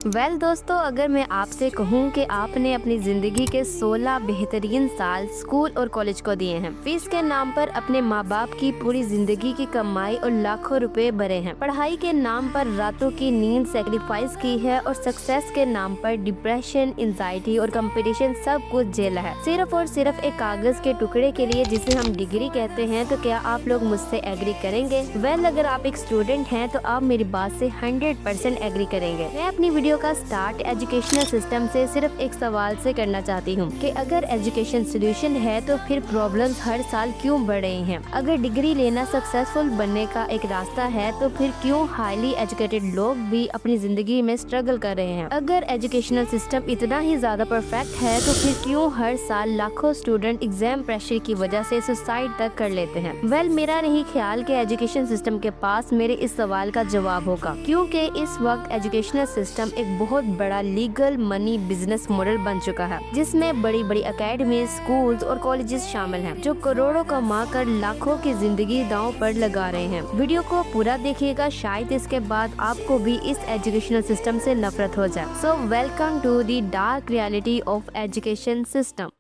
दोस्तों, अगर मैं आपसे कहूँ कि आपने अपनी जिंदगी के 16 बेहतरीन साल स्कूल और कॉलेज को दिए हैं, फीस के नाम पर अपने माँ बाप की पूरी जिंदगी की कमाई और लाखों रुपए भरे हैं, पढ़ाई के नाम पर रातों की नींद सेक्रीफाइस की है और सक्सेस के नाम पर डिप्रेशन, एंजाइटी और कंपटीशन सब कुछ झेला है, सिर्फ और सिर्फ एक कागज के टुकड़े के लिए जिसे हम डिग्री कहते हैं। तो क्या आप लोग मुझसे एग्री करेंगे? अगर आप एक स्टूडेंट हैं तो आप मेरी बात से 100% एग्री करेंगे। मैं अपनी वीडियो का स्टार्ट एजुकेशनल सिस्टम से सिर्फ एक सवाल से करना चाहती हूँ कि अगर एजुकेशन सोल्यूशन है तो फिर प्रॉब्लम्स हर साल क्यों बढ़ रही हैं? अगर डिग्री लेना सक्सेसफुल बनने का एक रास्ता है तो फिर क्यों हाईली एजुकेटेड लोग भी अपनी जिंदगी में स्ट्रगल कर रहे हैं? अगर एजुकेशनल सिस्टम इतना ही ज्यादा परफेक्ट है तो फिर क्यों हर साल लाखों स्टूडेंट एग्जाम प्रेशर की वजह से सुसाइड तक कर लेते हैं? मेरा नहीं ख्याल कि एजुकेशन सिस्टम के पास मेरे इस सवाल का जवाब होगा, क्योंकि इस वक्त एजुकेशनल सिस्टम एक बहुत बड़ा लीगल मनी बिजनेस मॉडल बन चुका है, जिसमें बड़ी बड़ी अकेडमी, स्कूल्स और कॉलेजेस शामिल हैं, जो करोड़ों कमा कर लाखों की जिंदगी दांव पर लगा रहे हैं। वीडियो को पूरा देखिएगा, शायद इसके बाद आपको भी इस एजुकेशनल सिस्टम से नफरत हो जाए। So welcome to the dark reality of education system.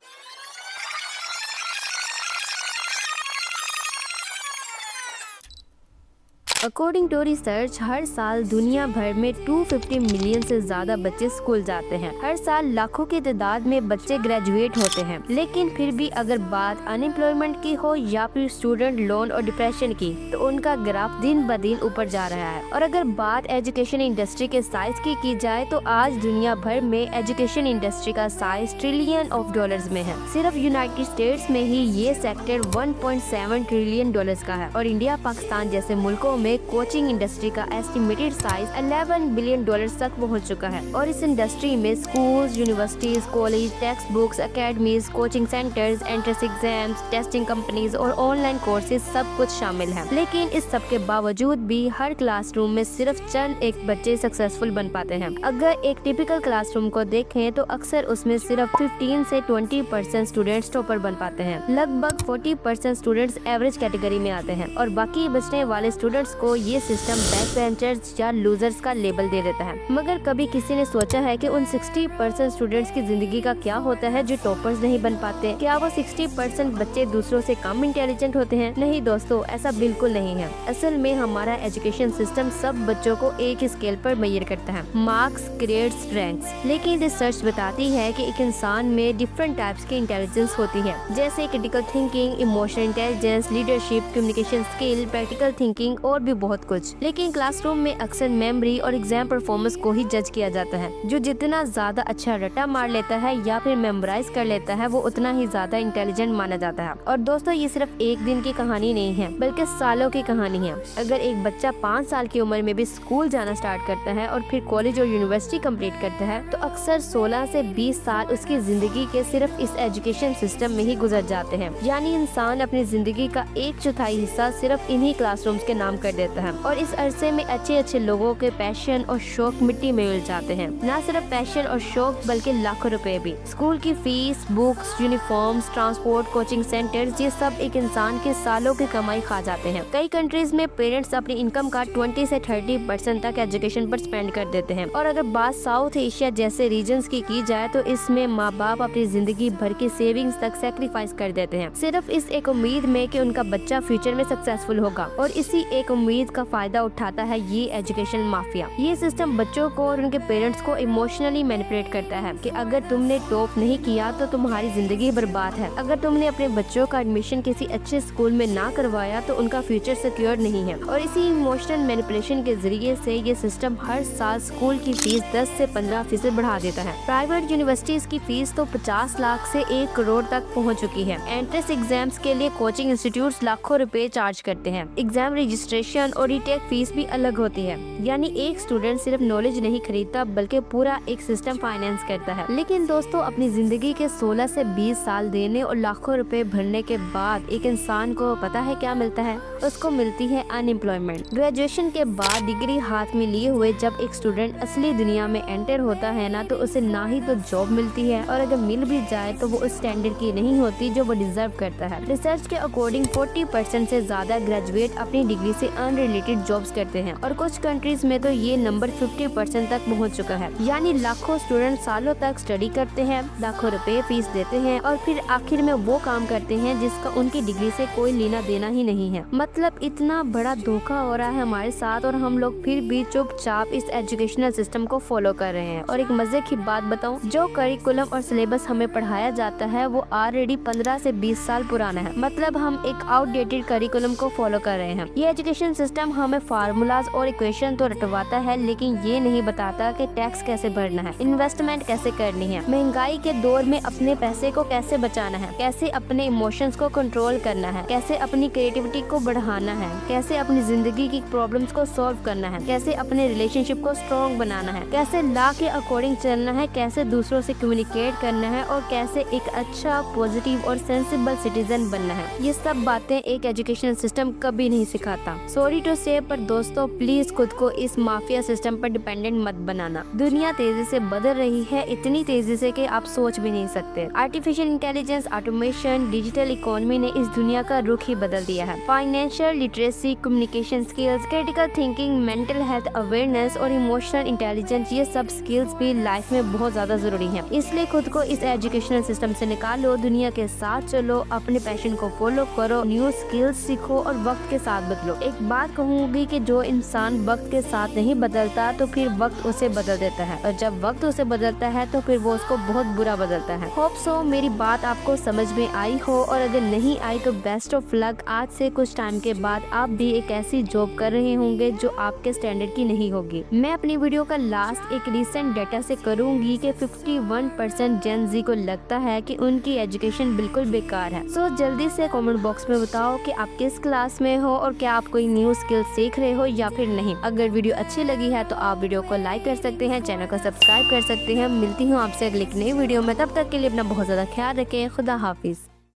According to research, हर साल दुनिया भर में 250 मिलियन से ज्यादा बच्चे स्कूल जाते हैं। हर साल लाखों की तादाद में बच्चे ग्रेजुएट होते हैं, लेकिन फिर भी अगर बात अनएम्प्लॉयमेंट की हो या फिर स्टूडेंट लोन और डिप्रेशन की, तो उनका ग्राफ दिन ब दिन ऊपर जा रहा है। और अगर बात एजुकेशन इंडस्ट्री के साइज की जाए तो आज दुनिया भर में एजुकेशन इंडस्ट्री का साइज ट्रिलियन ऑफ डॉलर्स में है। सिर्फ यूनाइटेड स्टेट्स में ही ये सेक्टर 1.7 ट्रिलियन डॉलर्स का है और इंडिया, पाकिस्तान जैसे मुल्कों में कोचिंग इंडस्ट्री का एस्टिमेटेड साइज 11 बिलियन डॉलर्स तक पहुंच चुका है। और इस इंडस्ट्री में schools, universities, college, text books, academies, coaching centres, entrance exams, testing companies और ऑनलाइन कोर्सेज सब कुछ शामिल है। लेकिन इस सब के बावजूद भी हर क्लासरूम में सिर्फ चंद एक बच्चे सक्सेसफुल बन पाते हैं। अगर एक टिपिकल क्लासरूम को देखें तो अक्सर उसमें सिर्फ 15 से 20% स्टूडेंट्स टॉपर बन पाते हैं। लगभग 40% स्टूडेंट्स एवरेज कैटेगरी में आते हैं और बाकी बचने वाले स्टूडेंट्स को ये सिस्टम बैक बेंचर्स या लूजर्स का लेबल दे देता है। मगर कभी किसी ने सोचा है कि उन 60% स्टूडेंट्स की जिंदगी का क्या होता है जो टॉपर्स नहीं बन पाते? क्या वो 60% बच्चे दूसरों से कम इंटेलिजेंट होते हैं? नहीं दोस्तों, ऐसा बिल्कुल नहीं है। असल में हमारा एजुकेशन सिस्टम सब बच्चों को एक ही स्केल पर मेजर करता है, मार्क्स, ग्रेड्स, रैंक्स। लेकिन रिसर्च बताती है कि एक इंसान में डिफरेंट टाइप्स की इंटेलिजेंस होती है, जैसे critical thinking, emotional intelligence, leadership, communication skill, practical thinking और भी बहुत कुछ। लेकिन क्लासरूम में अक्सर मेमोरी और एग्जाम परफॉर्मेंस को ही जज किया जाता है। जो जितना ज्यादा अच्छा रट्टा मार लेता है या फिर मेमोराइज कर लेता है, वो उतना ही ज्यादा इंटेलिजेंट माना जाता है। और दोस्तों, ये सिर्फ एक दिन की कहानी नहीं है, बल्कि सालों की कहानी है। अगर एक बच्चा 5 साल की उम्र में भी स्कूल जाना स्टार्ट करता है और फिर कॉलेज और यूनिवर्सिटी कंप्लीट करता है, तो अक्सर 16 से 20 साल उसकी जिंदगी के सिर्फ इस एजुकेशन सिस्टम में ही गुजर जाते हैं। यानी इंसान अपनी जिंदगी का 1/4 हिस्सा सिर्फ इन्हीं क्लासरूम्स के नाम कर देता है। और इस अरसे में अच्छे लोगों के पैशन और शौक मिट्टी में मिल जाते हैं। न सिर्फ पैशन और शौक बल्कि लाखों रुपए भी। स्कूल की fees, books, uniforms, transport, coaching centres, ये सब एक इंसान के सालों की कमाई खा जाते हैं। कई कंट्रीज में पेरेंट्स अपनी इनकम का 20 से 30% तक एजुकेशन पर स्पेंड कर देते हैं। और अगर बात साउथ एशिया जैसे रीजन्स की जाए तो इसमें माँ बाप अपनी जिंदगी भर की सेविंग्स तक सेक्रीफाइस कर देते हैं, सिर्फ इस एक उम्मीद में कि उनका बच्चा फ्यूचर में सक्सेसफुल होगा। और इसी एक उम्मीद का फायदा उठाता है ये एजुकेशन माफिया। ये सिस्टम बच्चों को और उनके पेरेंट्स को इमोशनली मैनिपुलेट करता है कि अगर तुमने टॉप नहीं किया तो तुम्हारी जिंदगी बर्बाद है। अगर तुमने अपने बच्चों का एडमिशन किसी अच्छे स्कूल में ना करवाया तो उनका फ्यूचर सिक्योर नहीं है। और इसी इमोशनल मैनिपुलेशन के जरिए से ये सिस्टम हर साल स्कूल की फीस 10 से 15% बढ़ा देता है। प्राइवेट यूनिवर्सिटीज की फीस तो 50 लाख से 1 करोड़ तक पहुँच चुकी है। एंट्रेंस एग्जाम्स के लिए कोचिंग इंस्टीट्यूट लाखों रुपए चार्ज करते हैं। एग्जाम रजिस्ट्रेशन और रीटेक फीस भी अलग होती है। यानी एक स्टूडेंट सिर्फ नॉलेज नहीं खरीदता बल्कि पूरा एक सिस्टम फाइनेंस करता है। लेकिन दोस्तों, अपनी जिंदगी के 16 से 20 साल देने और लाखों रुपए भरने के बाद एक इंसान को पता है क्या मिलता है? उसको मिलती है अनएम्प्लॉयमेंट। ग्रेजुएशन के बाद डिग्री हाथ में लिए हुए जब एक स्टूडेंट असली दुनिया में एंटर होता है ना, तो उसे ना ही तो जॉब मिलती है और अगर मिल भी जाए तो वो उस स्टैंडर्ड की नहीं होती जो वो डिजर्व करता है। रिसर्च के अकॉर्डिंग 40% से ज्यादा ग्रेजुएट अपनी डिग्री से अनरिलेटेड जॉब्स करते हैं और कुछ कंट्रीज में तो ये नंबर 50% तक पहुंच चुका है। यानी लाखों स्टूडेंट सालों तक स्टडी करते हैं, लाखों रुपए फीस देते हैं और फिर आखिर में वो काम करते हैं जिसका उनकी डिग्री से कोई लेना देना ही नहीं है। मतलब इतना बड़ा धोखा हो रहा है हमारे साथ और हम लोग फिर भी चुपचाप इस एजुकेशनल सिस्टम को फॉलो कर रहे हैं। और एक मजे की बात बताऊं, जो करिकुलम और सिलेबस हमें पढ़ाया जाता है वो ऑलरेडी 15 से 20 साल पुराना है। मतलब हम एक आउटडेटेड करिकुलम को फॉलो कर रहे हैं। ये एजुकेशन सिस्टम हमें फार्मूलाज और इक्वेशन तो रटवाता है, लेकिन ये नहीं बताता कि टैक्स कैसे भरना है, इन्वेस्टमेंट कैसे करनी है, महंगाई के दौर में अपने पैसे को कैसे बचाना है, कैसे अपने इमोशंस को कंट्रोल करना है, कैसे अपनी क्रिएटिविटी को बढ़ाना है, कैसे अपनी जिंदगी की प्रॉब्लम्स को सॉल्व करना है, कैसे अपने रिलेशनशिप को स्ट्रॉन्ग बनाना है, कैसे लॉ के अकॉर्डिंग चलना है, कैसे दूसरों से कम्युनिकेट करना है और कैसे एक अच्छा, पॉजिटिव और सेंसिबल सिटीजन बनना है। ये सब बातें एक एजुकेशनल सिस्टम कभी नहीं सिखाता। सॉरी टू से, पर दोस्तों प्लीज खुद को इस माफिया सिस्टम पर डिपेंडेंट मत बनाना। दुनिया तेजी से बदल रही है, इतनी तेजी से कि आप सोच भी नहीं सकते। Artificial intelligence, automation, digital economy ने इस दुनिया का रुख ही बदल दिया है। Financial literacy, communication skills, critical thinking, mental health awareness और इमोशनल इंटेलिजेंस, ये सब स्किल्स भी लाइफ में बहुत ज्यादा जरूरी है। इसलिए खुद को इस एजुकेशनल सिस्टम से निकालो, दुनिया के साथ चलो, अपने पैशन को फॉलो करो, न्यू स्किल्स सीखो और वक्त के साथ बदलो। एक बात कहूँगी कि जो इंसान वक्त के साथ नहीं बदलता तो फिर वक्त उसे बदल देता है, और जब वक्त उसे बदलता है तो फिर वो उसको बहुत बुरा बदलता है। होप सो मेरी बात आपको समझ में आई हो, और अगर नहीं आई तो बेस्ट ऑफ लक। आज से कुछ टाइम के बाद आप भी एक ऐसी जॉब कर रहे होंगे जो आपके स्टैंडर्ड की नहीं होगी। मैं अपनी वीडियो का लास्ट एक रिसेंट डेटा से करूंगी कि 51% जेन जी को लगता है कि उनकी एजुकेशन बिल्कुल बेकार है। सो जल्दी से कमेंट बॉक्स में बताओ कि आप किस क्लास में हो और क्या आप कोई न्यू स्किल सीख रहे हो या फिर नहीं। अगर वीडियो अच्छी लगी है तो आप वीडियो को लाइक कर सकते हैं, चैनल को सब्सक्राइब कर सकते हैं। मिलती हूँ आपसे अगली नई वीडियो में, तब तक के लिए अपना बहुत ज्यादा ख्याल रखें। खुदा हाफिज।